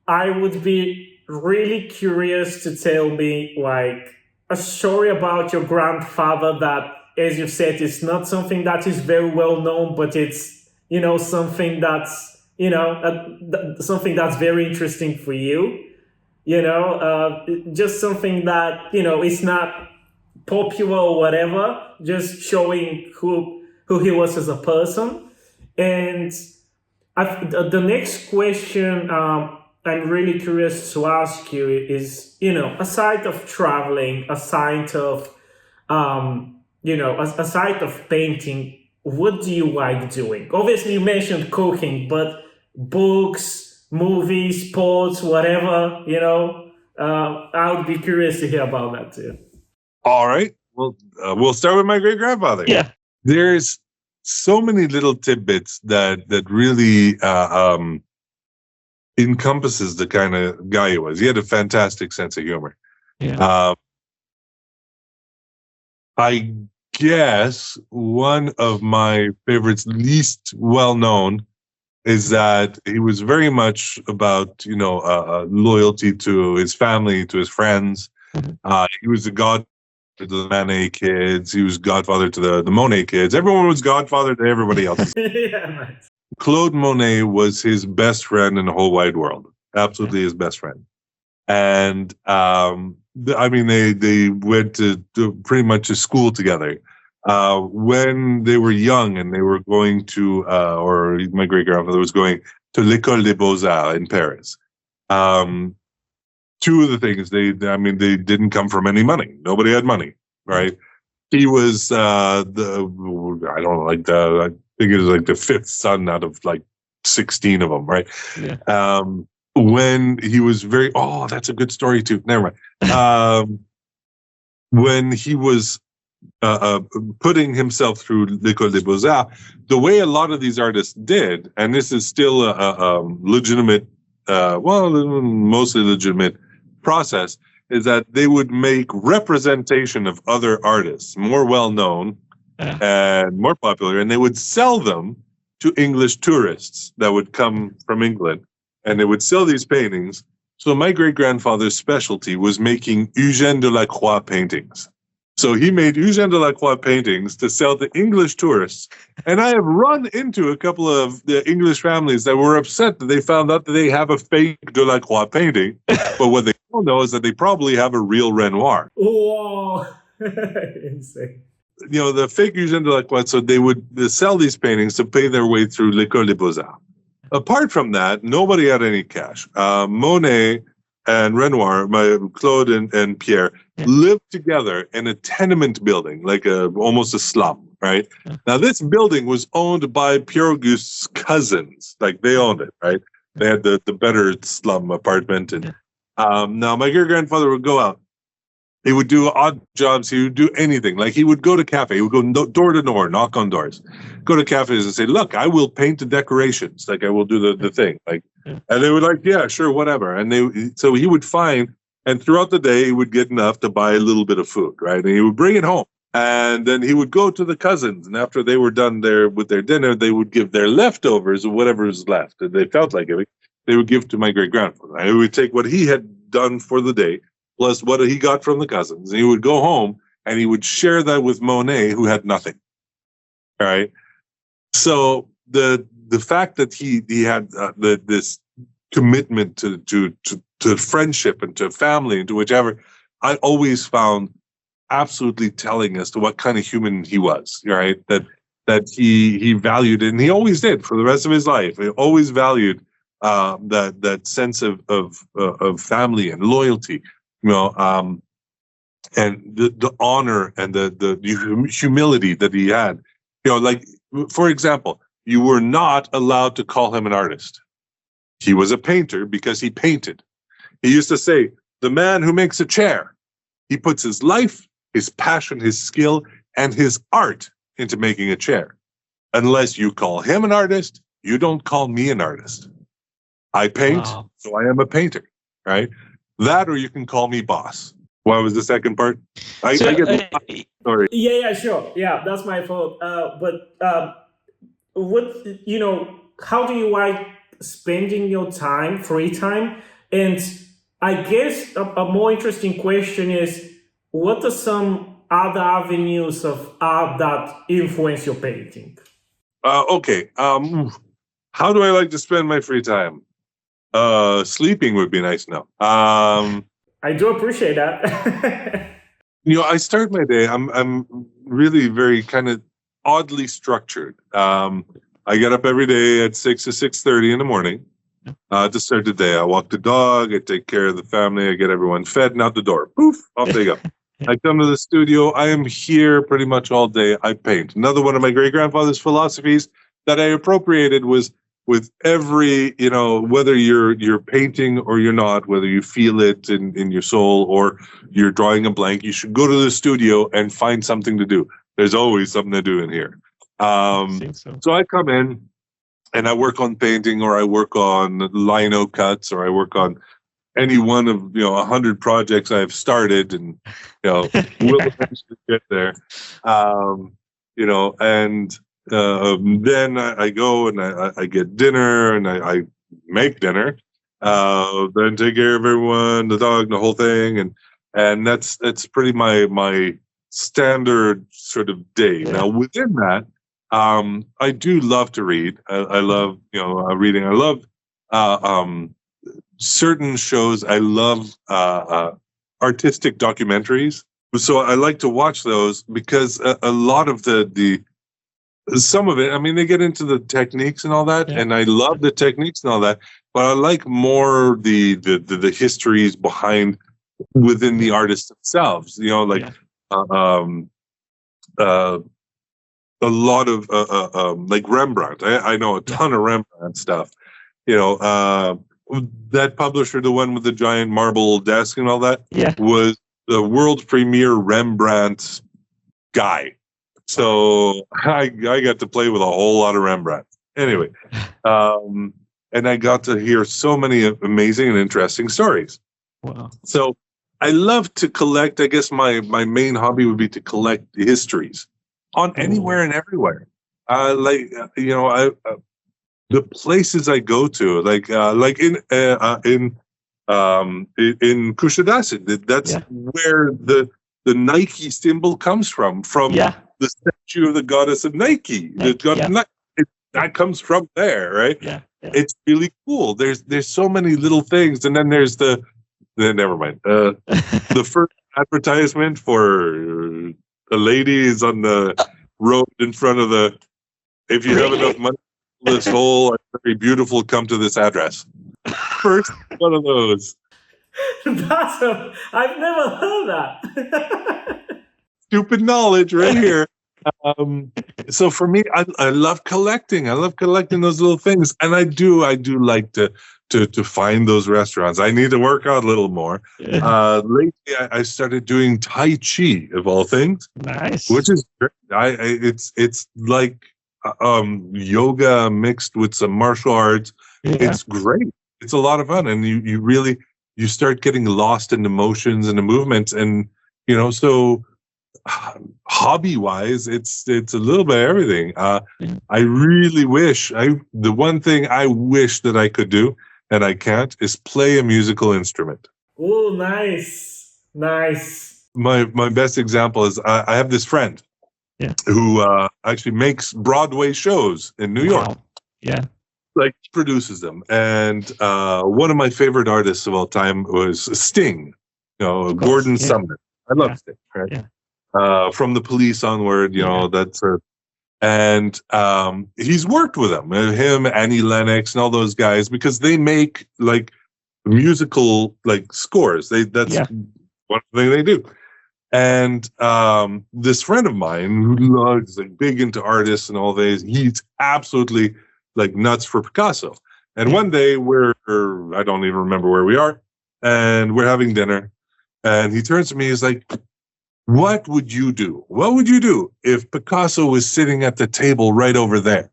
I would be really curious to tell me like a story about your grandfather that, as you said, is not something that is very well known, but it's something that's something that's very interesting for you. Just something that is not popular or whatever. Just showing who he was as a person. And the next question I'm really curious to ask you is, aside of traveling, aside of painting, what do you like doing? Obviously, you mentioned cooking, but books, movies, sports, whatever, I would be curious to hear about that too. All right. Well, we'll start with my great grandfather. Yeah. There's so many little tidbits that really encompasses the kind of guy he was. He had a fantastic sense of humor. Yeah. I guess one of my favorites, least well known, is that he was very much about loyalty to his family, to his friends. Mm-hmm. He was the godfather to the Manet kids. He was godfather to the Monet kids. Everyone was godfather to everybody else. Yeah, nice. Claude Monet was his best friend in the whole wide world. Absolutely his best friend. And they went to pretty much to school together. When they were young and they were going to, or my great grandfather was going to l'École des Beaux-Arts in Paris. Two of the things they didn't come from any money. Nobody had money, right? He was I think it was like the fifth son out of like 16 of them, right? Yeah. When he was that's a good story too. Never mind. When he was putting himself through l'École des Beaux-Arts, the way a lot of these artists did, and this is still a legitimate, mostly legitimate process, is that they would make representation of other artists more well-known and more popular, and they would sell them to English tourists that would come from England, and they would sell these paintings. So my great-grandfather's specialty was making Eugène Delacroix paintings. So he made Eugène Delacroix paintings to sell to English tourists. And I have run into a couple of the English families that were upset that they found out that they have a fake Delacroix painting. But what they don't know is that they probably have a real Renoir. Whoa. Insane. The fake Eugène Delacroix, so they would sell these paintings to pay their way through l'École des Beaux-Arts. Apart from that, nobody had any cash. Monet and Renoir, Claude and Pierre, lived together in a tenement building, like almost a slum, right? Yeah. Now, this building was owned by Pierre-Auguste's cousins. Like, they owned it, right? They had the better slum apartment. And now, my great-grandfather would go out. He would do odd jobs. He would do anything. Like, he would go to cafe. He would go door to door, knock on doors. Go to cafes and say, look, I will paint the decorations. Like, I will do the thing. Like, and they would like, yeah, sure, whatever. And so he would find, and throughout the day, he would get enough to buy a little bit of food, right? And he would bring it home. And then he would go to the cousins. And after they were done there with their dinner, they would give their leftovers or whatever was left. And they felt like it. They would give to my great-grandfather. And he would take what he had done for the day, plus what he got from the cousins. And he would go home and he would share that with Monet, who had nothing. All right. So the fact that he had this commitment to friendship and to family and to whichever, I always found absolutely telling as to what kind of human he was. Right. That he valued it, and he always did for the rest of his life. He always valued that sense of family and loyalty. And the honor and the humility that he had. Like, for example, you were not allowed to call him an artist. He was a painter because he painted. He used to say, the man who makes a chair, he puts his life, his passion, his skill, and his art into making a chair. Unless you call him an artist, you don't call me an artist. I paint, so I am a painter, right? That, or you can call me boss. What was the second part? Sorry. Yeah, sure. Yeah, that's my fault. But how do you like spending your time, free time? And I guess a more interesting question is, what are some other avenues of art that influence your painting? Okay. How do I like to spend my free time? Sleeping would be nice now. I do appreciate that. I start my day. I'm really very kind of oddly structured. I get up every day at 6 to 6:30 in the morning to start the day. I walk the dog. I take care of the family. I get everyone fed and out the door. Poof, off they go. I come to the studio. I am here pretty much all day. I paint. Another one of my great grandfather's philosophies that I appropriated was with every, whether you're painting or you're not, whether you feel it in your soul or you're drawing a blank, you should go to the studio and find something to do. There's always something to do in here. So I come in and I work on painting, or I work on lino cuts, or I work on any one of 100 projects I've started, and will eventually get there. And then I go and I get dinner, and I make dinner. Then take care of everyone, the dog, the whole thing, and that's pretty my standard sort of day. Now within that, I do love to read. I love reading. I love certain shows. I love artistic documentaries. So I like to watch those because a lot of the some of it, I mean, they get into the techniques and all that, and I love the techniques and all that, but I like more the histories behind within the artists themselves. A lot of like Rembrandt. I know a ton of Rembrandt stuff. That publisher, the one with the giant marble desk and all that, was the world's premier Rembrandt guy. So I got to play with a whole lot of Rembrandt. Anyway, and I got to hear so many amazing and interesting stories. Wow. So I love to collect. I guess my main hobby would be to collect histories on anywhere and everywhere. The places I go to, like in Kushadasi, that's where the Nike symbol comes from the statue of the goddess of Nike. That comes from there, right? It's really cool. There's so many little things, and then there's never mind. The first advertisement for a lady is on the road in front of the. If you have enough money, this whole very beautiful. Come to this address. First one of those. I've never heard that. Stupid knowledge right here. So for me, I love collecting. I love collecting those little things, and I do like to find those restaurants. I need to work out a little more. Lately, I started doing Tai Chi, of all things. Nice. Which is great. It's like yoga mixed with some martial arts. It's great. It's a lot of fun, and you really start getting lost in the motions and the movements, and so hobby wise, it's a little bit of everything. I really wish the one thing I wish that I could do and I can't is play a musical instrument. Oh, nice. My best example is I have this friend who actually makes Broadway shows in New York. Like produces them. And one of my favorite artists of all time was Sting. Gordon Sumner. I love Sting. Right? From the Police onward, that's and he's worked with him, Annie Lennox, and all those guys, because they make like musical like scores. That's one thing they do. And this friend of mine who loves like big into artists and all these, he's absolutely like nuts for Picasso. And one day I don't even remember where we are, and we're having dinner, and he turns to me, he's like, what would you do? What would you do if Picasso was sitting at the table right over there?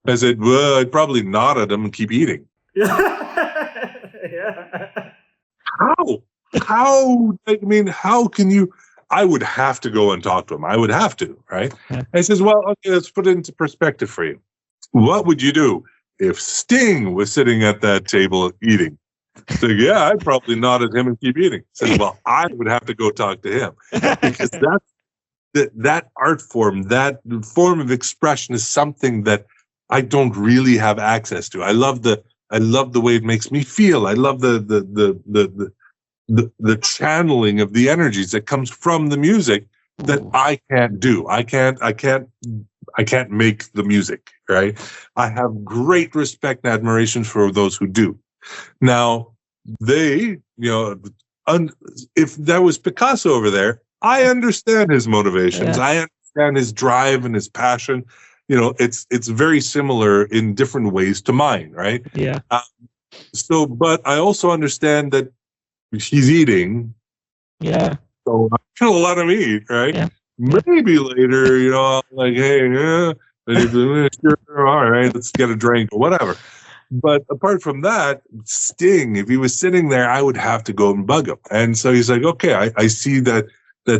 I said, well, I'd probably nod at him and keep eating. How? I mean, how can you? I would have to go and talk to him. I would have to, right? I says, well, okay, let's put it into perspective for you. What would you do if Sting was sitting at that table eating? So yeah, I'd probably nod at him and keep eating. Said, well, I would have to go talk to him because that art form, that form of expression is something that I don't really have access to. I love the way it makes me feel. I love the channeling of the energies that comes from the music that I can't do. I can't make the music, right? I have great respect and admiration for those who do. Now, if that was Picasso over there, I understand his motivations. Yeah. I understand his drive and his passion. It's very similar in different ways to mine, right? Yeah. But I also understand that he's eating. Yeah. So I kill a lot of meat, right? Yeah. Maybe later, I'm like, hey, yeah, sure, all right, let's get a drink or whatever. But apart from that, Sting, if he was sitting there, I would have to go and bug him. And so he's like, okay, I see that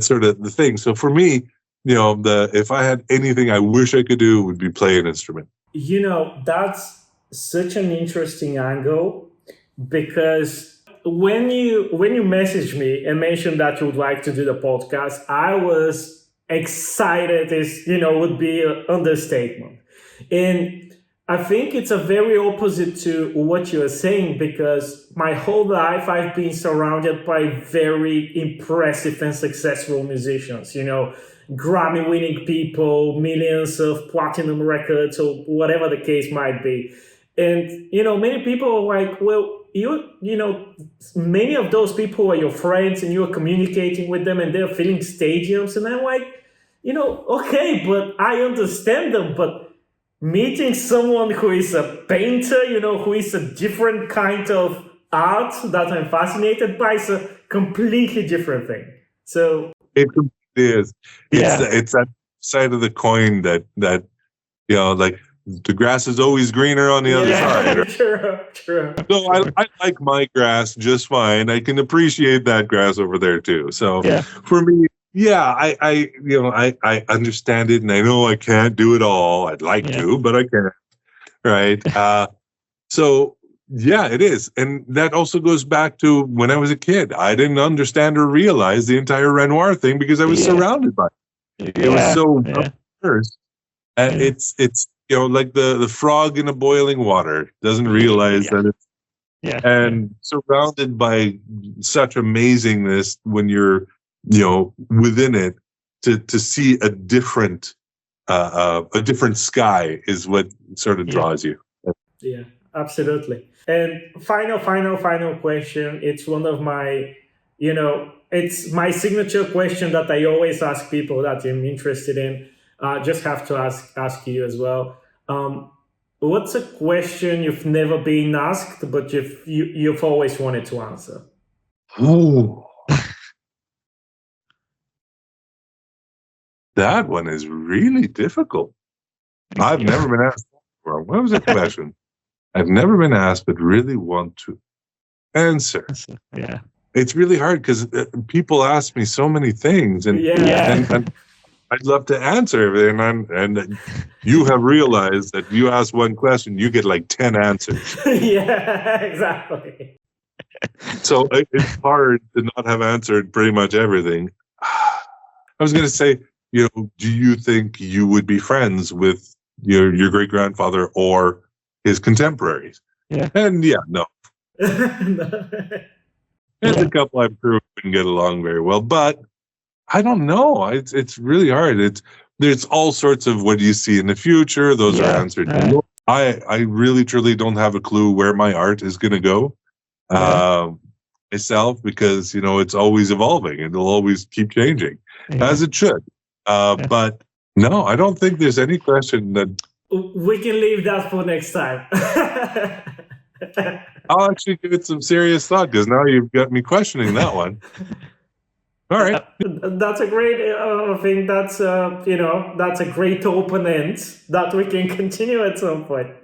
sort of the thing. So for me, if I had anything I wish I could do, would be play an instrument. That's such an interesting angle, because when you messaged me and mentioned that you would like to do the podcast, I was excited. Would be an understatement. And I think it's a very opposite to what you're saying, because my whole life I've been surrounded by very impressive and successful musicians, Grammy winning people, millions of platinum records, or whatever the case might be. And, many people are like, well, many of those people are your friends and you're communicating with them and they're filling stadiums. And I'm like, okay, but I understand them, but meeting someone who is a painter, who is a different kind of art that I'm fascinated by, is a completely different thing. So it is. Yeah. It's that side of the coin that like the grass is always greener on the other side. Right? True. So I like my grass just fine. I can appreciate that grass over there too. So for me, yeah, I understand it, and I know I can't do it all. I'd like to, but I can't. Right. So yeah, it is, and that also goes back to when I was a kid. I didn't understand or realize the entire Renoir thing because I was surrounded by it. It was so first, and it's like the frog in a boiling water doesn't realize that it's and surrounded by such amazingness when you're within it, to see a different sky is what sort of draws you. Yeah, absolutely. And final question. It's one of my, it's my signature question that I always ask people that I'm interested in. Just have to ask you as well. What's a question you've never been asked, but you've always wanted to answer? Oh. That one is really difficult. I've never been asked that before. What was the question? I've never been asked, but really want to answer. Yeah. It's really hard because people ask me so many things, and I'd love to answer everything. And you have realized that you ask one question, you get like 10 answers. Yeah, exactly. So it's hard to not have answered pretty much everything. I was going to say, do you think you would be friends with your great-grandfather or his contemporaries? Yeah. And no. There's a couple I'm sure we wouldn't get along very well, but I don't know. It's really hard. There's all sorts of what do you see in the future. Those are answered. I really, truly don't have a clue where my art is going to go myself, because, it's always evolving. It'll always keep changing, as it should. But no, I don't think there's any question that... We can leave that for next time. I'll actually give it some serious thought, because now you've got me questioning that one. All right. That's a great thing. That's that's a great open end that we can continue at some point.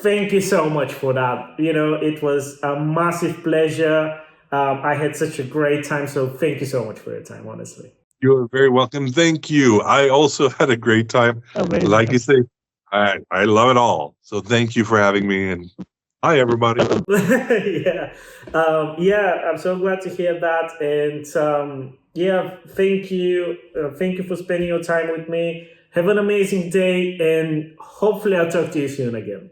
Thank you so much for that. It was a massive pleasure. I had such a great time. So thank you so much for your time. Honestly, you're very welcome. Thank you. I also had a great time. Amazing. Like you say, I love it all. So thank you for having me, and Hi, everybody. Yeah, I'm so glad to hear that, and thank you for spending your time with me. Have an amazing day, and hopefully I'll talk to you soon again.